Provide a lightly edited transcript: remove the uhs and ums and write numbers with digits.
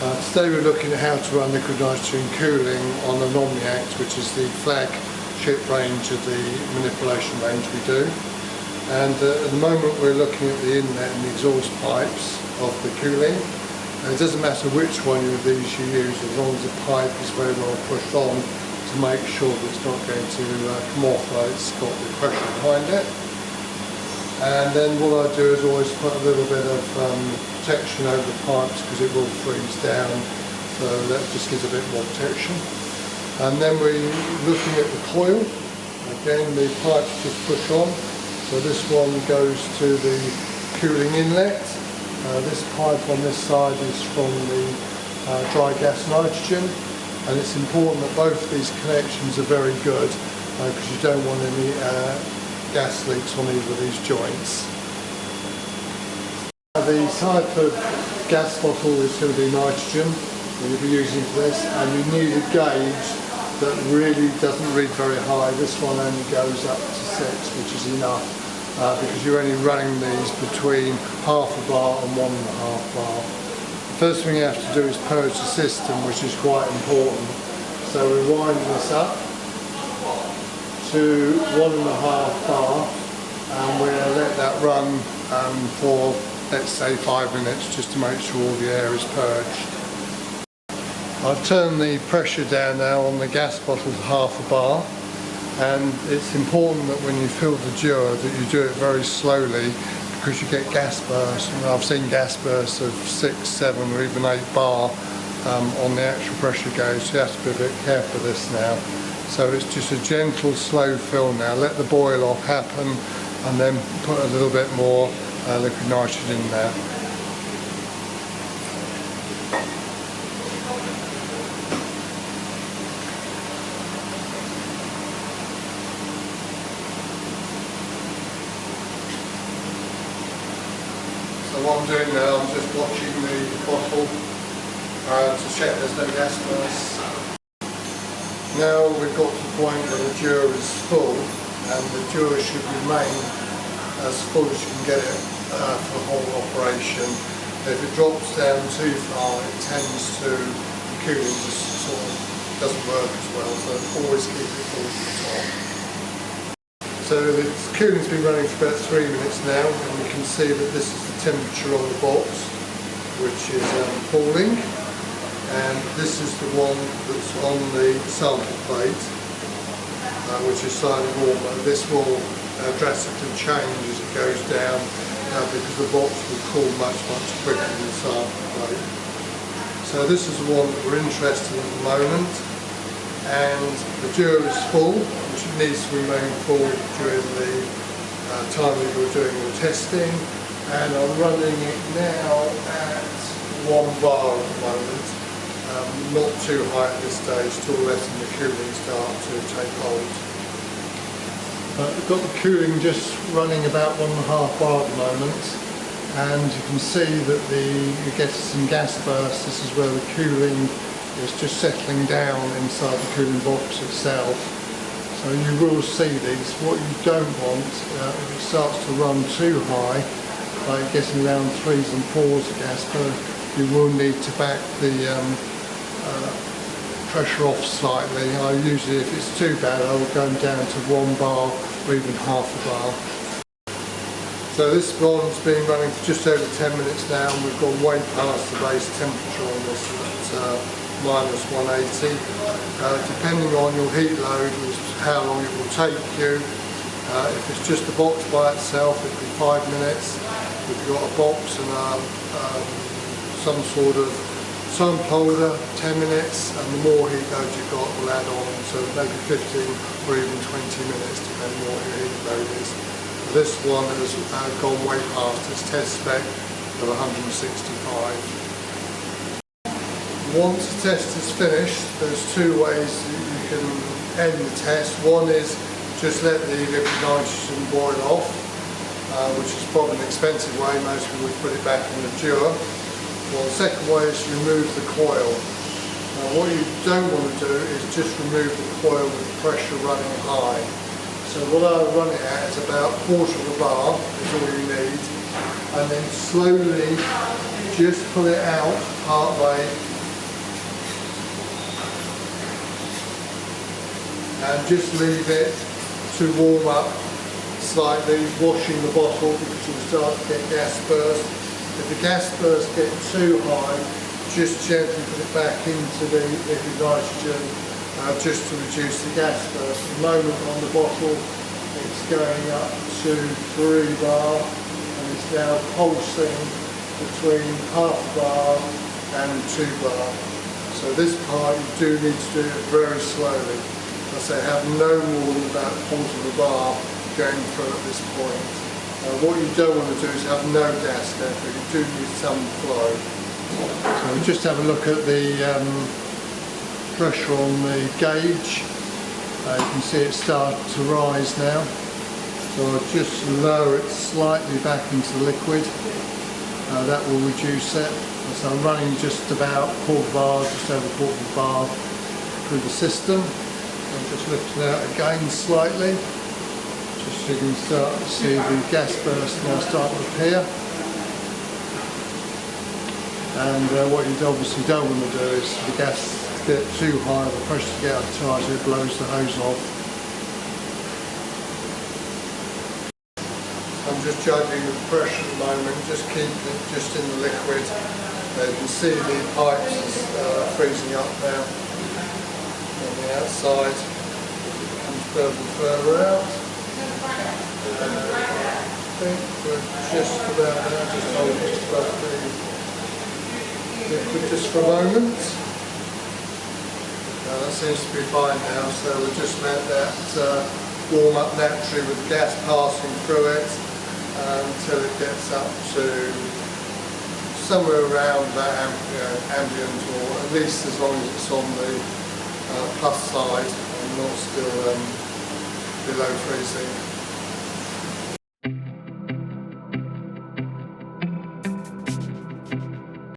Today we're looking at how to run liquid nitrogen cooling on an Omni-Act, which is the flagship range of the manipulation range we do. And at the moment we're looking at the inlet and the exhaust pipes of the cooling. And it doesn't matter which one of these you use, as long as the pipe is very well pushed on to make sure that it's not going to come off while it's got the pressure behind it. And then what I do is always put a little bit of protection over the pipes because it will freeze down, so that just gives a bit more protection. And then we're looking at the coil. Again, the pipes just push on, so this one goes to the cooling inlet. This pipe on this side is from the dry gas nitrogen, and it's important that both these connections are very good because you don't want any gas leaks on either of these joints. The type of gas bottle is going to be nitrogen that you'll be using for this, and you need a gauge that really doesn't read very high. This one only goes up to 6, which is enough because you're only running these between half a bar and 1.5 bar. The first thing you have to do is purge the system, which is quite important. So we're winding this up to 1.5 bar, and we're going to let that run for, let's say, 5 minutes, just to make sure all the air is purged. I've turned the pressure down now on the gas bottle to half a bar, and it's important that when you fill the Juror that you do it very slowly, because you get gas bursts, and I've seen gas bursts of 6, 7 or even 8 bar on the actual pressure gauge, so you have to be a bit careful of this now. So it's just a gentle, slow fill now. Let the boil off happen, and then put a little bit more liquid nitrogen in there. So what I'm doing now, I'm just watching the bottle to check there's no gas bursts. Now we've got to the point where the Juror is full, and the Juror should remain as full as you can get it for the whole operation. If it drops down too far, it tends to, the cooling just sort of doesn't work as well, so always keep it full to the top. So the cooling's been running for about 3 minutes now, and you can see that this is the temperature on the box, which is falling. And this is the one that's on the sample plate, which is slightly warmer. This will drastically change as it goes down because the box will cool much quicker than the sample plate. So this is the one that we're interested in at the moment, and the Juror is full, which it needs to remain full during the time that you're doing your testing, and I'm running it now at 1 bar at the moment. Not too high at this stage, still letting the cooling start to take hold. We've got the cooling just running about 1.5 bar at the moment, and you can see that you get some gas bursts. This is where the cooling is just settling down inside the cooling box itself. So you will see these. What you don't want, if it starts to run too high, like getting around 3s and 4s of gas burst, you will need to back the pressure off slightly. I usually, if it's too bad, I will go down to 1 bar or even half a bar. So this one's been running for just over 10 minutes now, and we've gone way past the base temperature on this at minus 180. Depending on your heat load is how long it will take you. If it's just the box by itself, it will be 5 minutes. If you've got a box and some sort of sample holder, 10 minutes, and the more heat load you've got will add on, so maybe 15 or even 20 minutes depending on what your heat load is. This one has gone way past its test spec of 165. Once the test is finished, there's 2 ways that you can end the test. One is just let the liquid nitrogen boil off, which is probably an expensive way. Most people would put it back in the Juror. Well, the second way is to remove the coil. Now what you don't want to do is just remove the coil with the pressure running high. So what I run it at is about 1/4 of a bar is all you need, and then slowly just pull it out part way and just leave it to warm up slightly, washing the bottle because you'll start to get gas burst. If the gas bursts get too high, just gently put it back into the liquid nitrogen just to reduce the gas burst. At the moment on the bottle it's going up to 3 bar and it's now pulsing between half bar and 2 bar. So this part you do need to do it very slowly. I say have no more than about a quarter of a bar going through at this point. What you don't want to do is have no gas going through, you do need some flow. So we'll just have a look at the pressure on the gauge. You can see it starting to rise now. So I'll just lower it slightly back into the liquid. That will reduce it. So I'm running just about quarter bar, just over quarter bar through the system. I'm just lifting out again slightly. Just so you can start to see the gas burst now starting to appear. And what you obviously don't want to do is for the gas to get too high, the pressure to get too high so it blows the hose off. I'm just judging the pressure at the moment, just keeping it just in the liquid. You can see the pipes freezing up now on the outside. It comes further and further out. I think we're just about there, just hold it above the liquid just for a moment. That seems to be fine now, so we'll just let that warm up naturally with the gas passing through it until it gets up to somewhere around that ambient, or at least as long as it's on the plus side and not still below freezing.